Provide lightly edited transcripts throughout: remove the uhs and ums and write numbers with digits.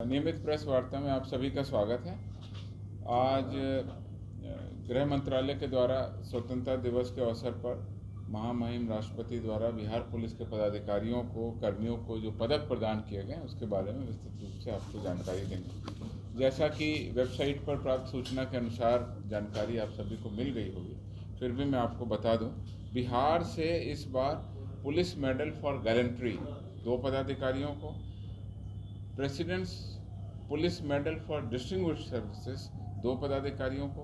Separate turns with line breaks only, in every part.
नियमित प्रेस वार्ता में आप सभी का स्वागत है। आज गृह मंत्रालय के द्वारा स्वतंत्रता दिवस के अवसर पर महामहिम राष्ट्रपति द्वारा बिहार पुलिस के पदाधिकारियों को, कर्मियों को जो पदक प्रदान किए गए उसके बारे में विस्तृत रूप से आपको जानकारी देंगे। जैसा कि वेबसाइट पर प्राप्त सूचना के अनुसार जानकारी आप सभी को मिल गई होगी, फिर भी मैं आपको बता दूं, बिहार से इस बार पुलिस मेडल फॉर गैलेंट्री 2 पदाधिकारियों को, presidents police medal for distinguished services 2 पदाधिकारियों को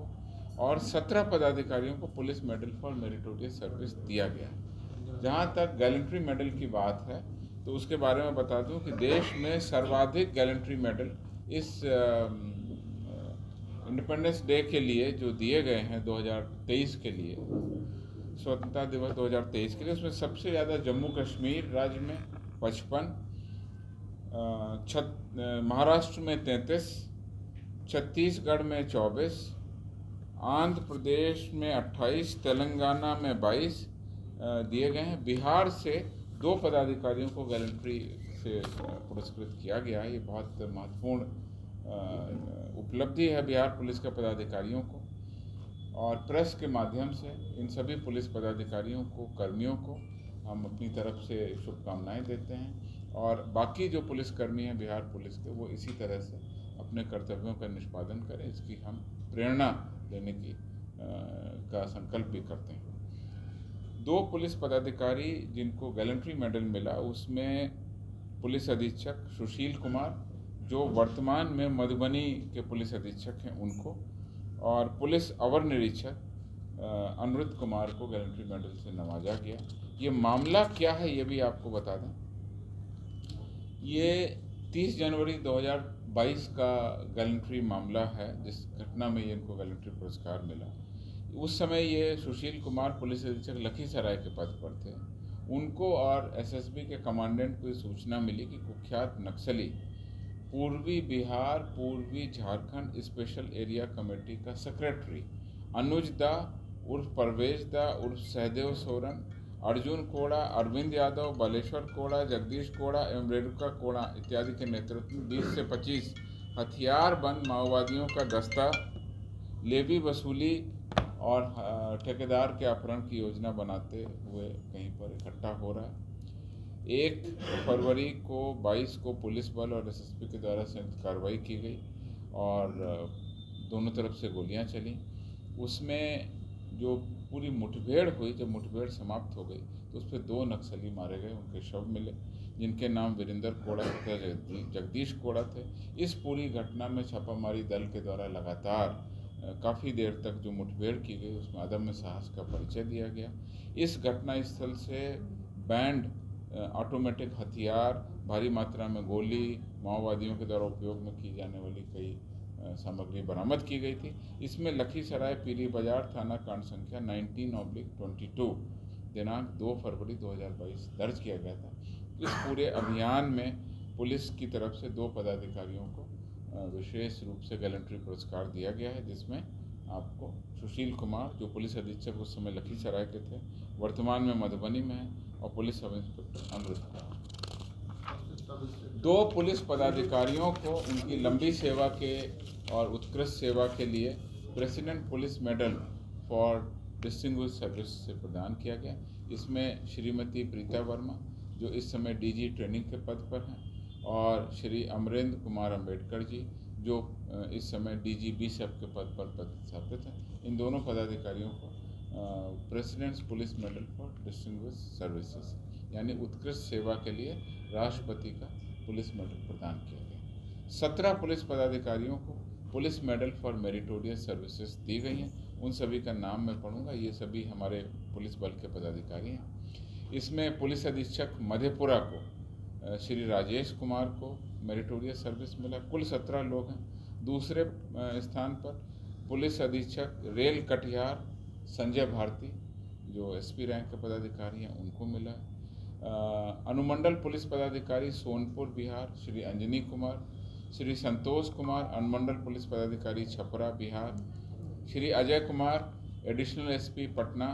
और 17 पदाधिकारियों को police medal for meritorious service दिया गया है। जहां तक गैलेंट्री मेडल की बात है तो उसके बारे में बता दूं कि देश में सर्वाधिक गैलेंट्री मेडल इस इंडिपेंडेंस डे के लिए जो दिए गए हैं 2023 के लिए, स्वतंत्रता दिवस 2023 के लिए, उसमें सबसे ज़्यादा जम्मू कश्मीर राज्य में 55, महाराष्ट्र में 33, छत्तीसगढ़ में 24, आंध्र प्रदेश में 28, तेलंगाना में 22 दिए गए हैं। बिहार से 2 पदाधिकारियों को गैलेंट्री से पुरस्कृत किया गया है। ये बहुत महत्वपूर्ण उपलब्धि है बिहार पुलिस के पदाधिकारियों को, और प्रेस के माध्यम से इन सभी पुलिस पदाधिकारियों को, कर्मियों को हम अपनी तरफ से शुभकामनाएं देते हैं। और बाकी जो पुलिसकर्मी हैं बिहार पुलिस के, वो इसी तरह से अपने कर्तव्यों का निष्पादन करें, इसकी हम प्रेरणा देने की का संकल्प भी करते हैं। 2 पुलिस पदाधिकारी जिनको गैलेंट्री मेडल मिला, उसमें पुलिस अधीक्षक सुशील कुमार, जो वर्तमान में मधुबनी के पुलिस अधीक्षक हैं, उनको, और पुलिस अवर निरीक्षक अनुरुद्ध कुमार को गैलेंट्री मेडल से नवाजा गया। ये मामला क्या है ये भी आपको बता दें। ये 30 जनवरी 2022 का गैलेंट्री मामला है, जिस घटना में इनको गैलेंट्री पुरस्कार मिला। उस समय ये सुशील कुमार पुलिस अधीक्षक लखीसराय के पद पर थे। उनको और एसएसबी के कमांडेंट को सूचना मिली कि कुख्यात नक्सली पूर्वी बिहार, पूर्वी झारखंड स्पेशल एरिया कमेटी का सेक्रेटरी अनुज दा उर्फ परवेज दा उर्फ सहदेव सोरेन, अर्जुन कोड़ा, अरविंद यादव, बालेश्वर कोड़ा, जगदीश कोड़ा एवं रेणुका कोड़ा इत्यादि के नेतृत्व में 20 से 25 हथियारबंद माओवादियों का दस्ता लेवी वसूली और ठेकेदार के अपहरण की योजना बनाते हुए कहीं पर इकट्ठा हो रहा है। 1 फरवरी को 22 को पुलिस बल और एसएसबी के द्वारा संयुक्त कार्रवाई की गई और दोनों तरफ से गोलियां चली। उसमें जो पूरी मुठभेड़ हुई, जब मुठभेड़ समाप्त हो गई तो उस पर 2 नक्सली मारे गए, उनके शव मिले, जिनके नाम वीरेंद्र कोड़ा तथा जगदीश कोड़ा थे। इस पूरी घटना में छापामारी दल के द्वारा लगातार काफ़ी देर तक जो मुठभेड़ की गई उसमें अदम्य साहस का परिचय दिया गया। इस घटना स्थल से बैंड ऑटोमेटिक हथियार, भारी मात्रा में गोली, माओवादियों के द्वारा उपयोग में की जाने वाली कई सामग्री बरामद की गई थी। इसमें लखीसराय पीरी बाजार थाना कांड संख्या 19/22 दिनांक 2 फरवरी 2022 दर्ज किया गया था। इस पूरे अभियान में पुलिस की तरफ से 2 पदाधिकारियों को विशेष रूप से गैलेंट्री पुरस्कार दिया गया है, जिसमें आपको सुशील कुमार, जो पुलिस अधीक्षक उस समय लखीसराय के थे, वर्तमान में मधुबनी में है, और पुलिस सब इंस्पेक्टर अनुरुद्ध कुमार। 2 पुलिस पदाधिकारियों को उनकी लंबी सेवा के और उत्कृष्ट सेवा के लिए president police medal for distinguished service से प्रदान किया गया। इसमें श्रीमती प्रीता वर्मा, जो इस समय डीजी ट्रेनिंग के पद पर हैं, और श्री अमरेंद्र कुमार अंबेडकर जी, जो इस समय डीजी बीएसएफ के पद पर पदस्थापित हैं। इन दोनों पदाधिकारियों को presidents police medal for distinguished services यानी उत्कृष्ट सेवा के लिए राष्ट्रपति का पुलिस मेडल प्रदान किया गया। 17 पुलिस पदाधिकारियों को police medal for meritorious services दी गई हैं। उन सभी का नाम मैं पढ़ूंगा। ये सभी हमारे पुलिस बल के पदाधिकारी हैं। इसमें पुलिस अधीक्षक मधेपुरा को श्री राजेश कुमार को मेरिटोरियस सर्विस मिला। कुल 17 लोग हैं। दूसरे स्थान पर पुलिस अधीक्षक रेल कटिहार संजय भारती, जो एसपी रैंक के पदाधिकारी हैं, उनको मिला। अनुमंडल पुलिस पदाधिकारी सोनपुर बिहार श्री अंजनी कुमार, श्री संतोष कुमार अनुमंडल पुलिस पदाधिकारी Chhapra Bihar, Shri Ajay Kumar additional SP Patna,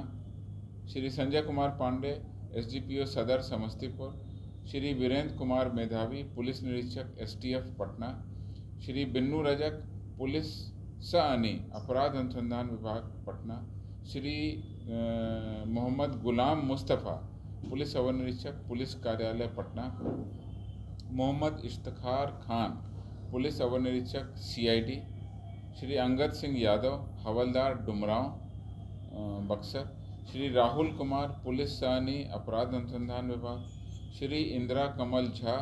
Shri Sanjay Kumar Pandey SDPO सदर समस्तीपुर, श्री वीरेंद्र कुमार मेधावी पुलिस निरीक्षक एसटीएफ पटना, श्री बिन्नू रजक, पुलिस सअनी, अपराध अनुसंधान विभाग पटना। श्री मोहम्मद गुलाम मुस्तफ़ा, पुलिस अवर निरीक्षक, पुलिस कार्यालय पटना। मोहम्मद इश्तिखार खान, पुलिस अवर निरीक्षक, CID। श्री अंगद सिंह यादव, हवलदार, डुमरांव, बक्सर। श्री राहुल कुमार, पुलिस सअनी, अपराध अनुसंधान विभाग। श्री इंदिरा कमल झा,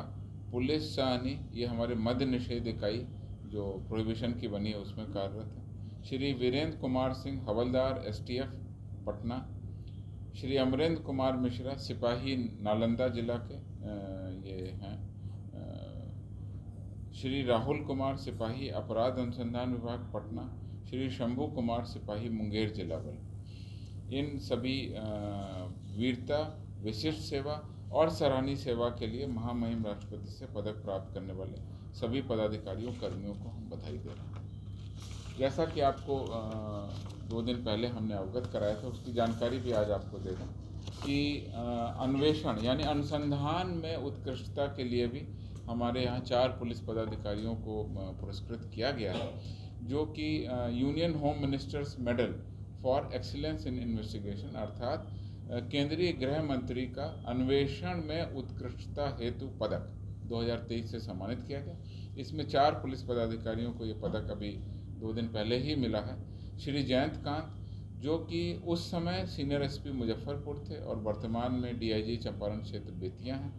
पुलिस सअनी, ये हमारे मद्य निषेध इकाई जो प्रोहिबिशन की बनी है उसमें कार्यरत है। श्री वीरेंद्र कुमार सिंह, हवलदार, STF पटना। श्री अमरेंद्र कुमार मिश्रा, सिपाही, नालंदा जिला के ये हैं। श्री राहुल कुमार, सिपाही, अपराध अनुसंधान विभाग पटना। श्री शंभू कुमार, सिपाही, मुंगेर जिला बल। इन सभी वीरता, विशिष्ट सेवा और सराहनीय सेवा के लिए महामहिम राष्ट्रपति से पदक प्राप्त करने वाले सभी पदाधिकारियों कर्मियों को हम बधाई दे रहे हैं। जैसा कि आपको 2 दिन पहले हमने अवगत कराया था, उसकी जानकारी भी आज आपको दे दें कि अन्वेषण यानी अनुसंधान में उत्कृष्टता के लिए भी हमारे यहाँ 4 पुलिस पदाधिकारियों को पुरस्कृत किया गया है, जो कि union home ministers medal for excellence in investigation अर्थात केंद्रीय गृह मंत्री का अन्वेषण में उत्कृष्टता हेतु पदक 2023 से सम्मानित किया गया। इसमें 4 पुलिस पदाधिकारियों को ये पदक अभी 2 दिन पहले ही मिला है। श्री जयंत कांत, जो कि उस समय सीनियर SP मुजफ्फरपुर थे और वर्तमान में DIG चंपारण क्षेत्र बेतिया हैं।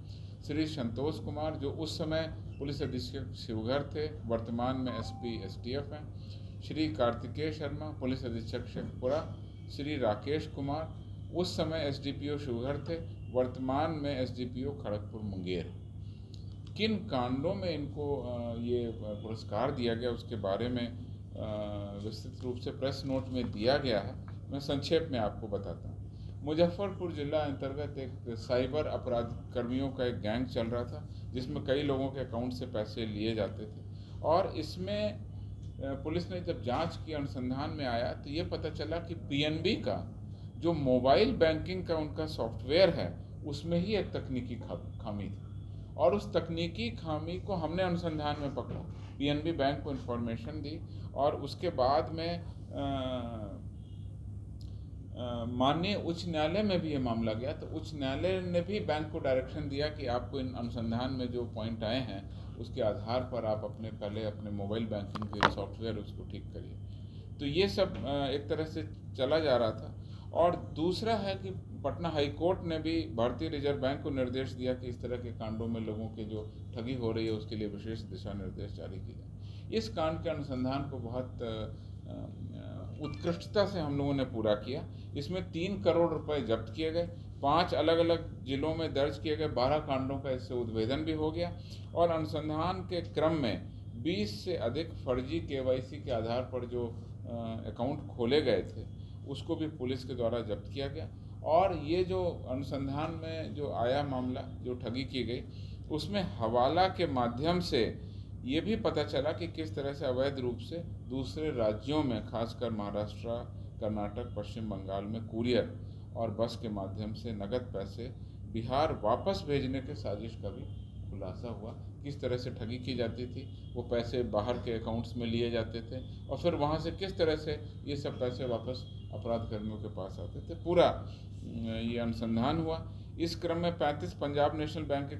श्री संतोष कुमार, जो उस समय पुलिस अधीक्षक शिवघर थे, वर्तमान में SP STF हैं। श्री कार्तिकेय शर्मा, पुलिस अधीक्षक शेखपुरा। श्री राकेश कुमार, उस समय SDPO शिवघर थे, वर्तमान में SDPO खड़गपुर मुंगेर। किन कांडों में इनको ये पुरस्कार दिया गया उसके बारे में विस्तृत रूप से प्रेस नोट में दिया गया है। मैं संक्षेप में आपको बताता हूँ। मुजफ्फरपुर जिला अंतर्गत एक साइबर अपराध कर्मियों का एक गैंग चल रहा था, जिसमें कई लोगों के अकाउंट से पैसे लिए जाते थे। और इसमें पुलिस ने जब जांच की, अनुसंधान में आया, तो ये पता चला कि PNB का जो मोबाइल बैंकिंग का उनका सॉफ्टवेयर है, उसमें ही एक तकनीकी खामी थी। और उस तकनीकी खामी को हमने अनुसंधान में पकड़ा, PNB बैंक को इन्फॉर्मेशन दी और उसके बाद में माननीय उच्च न्यायालय में भी ये मामला गया। तो उच्च न्यायालय ने भी बैंक को डायरेक्शन दिया कि आपको इन अनुसंधान में जो पॉइंट आए हैं उसके आधार पर आप पहले अपने मोबाइल बैंकिंग के सॉफ्टवेयर उसको ठीक करिए। तो ये सब एक तरह से चला जा रहा था। और दूसरा है कि पटना हाई कोर्ट ने भी भारतीय रिजर्व बैंक को निर्देश दिया कि इस तरह के कांडों में लोगों के जो ठगी हो रही है उसके लिए विशेष दिशा निर्देश जारी किए जाए। इस कांड के अनुसंधान को बहुत उत्कृष्टता से हम लोगों ने पूरा किया। इसमें 3 करोड़ रुपए जब्त किए गए, 5 अलग अलग जिलों में दर्ज किए गए 12 कांडों का इससे उद्भेदन भी हो गया। और अनुसंधान के क्रम में 20 से अधिक फर्जी KYC के आधार पर जो अकाउंट खोले गए थे उसको भी पुलिस के द्वारा जब्त किया गया। और ये जो अनुसंधान में जो आया मामला, जो ठगी की गई, उसमें हवाला के माध्यम से ये भी पता चला कि किस तरह से अवैध रूप से दूसरे राज्यों में, खासकर महाराष्ट्र, कर्नाटक, पश्चिम बंगाल में कुरियर और बस के माध्यम से नगद पैसे बिहार वापस भेजने के साजिश का भी खुलासा हुआ। किस तरह से ठगी की जाती थी, वो पैसे बाहर के अकाउंट्स में लिए जाते थे और फिर वहाँ से किस तरह से ये सब पैसे वापस अपराध कर्मियों के पास आते थे, पूरा ये अनुसंधान हुआ। इस क्रम में 35 पंजाब नेशनल बैंक के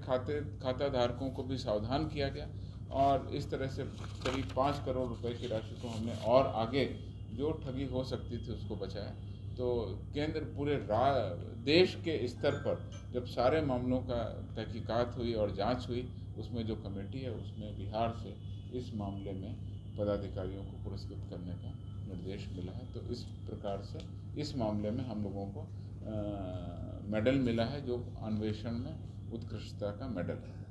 खाता धारकों को भी सावधान किया गया और इस तरह से करीब 5 करोड़ रुपए की राशि को हमने और आगे जो ठगी हो सकती थी उसको बचाया। तो केंद्र पूरे देश के स्तर पर जब सारे मामलों का तहकीकात हुई और जांच हुई, उसमें जो कमेटी है उसमें बिहार से इस मामले में पदाधिकारियों को पुरस्कृत करने का निर्देश मिला है। तो इस प्रकार से इस मामले में हम लोगों को मेडल मिला है, जो अन्वेषण में उत्कृष्टता का मेडल है।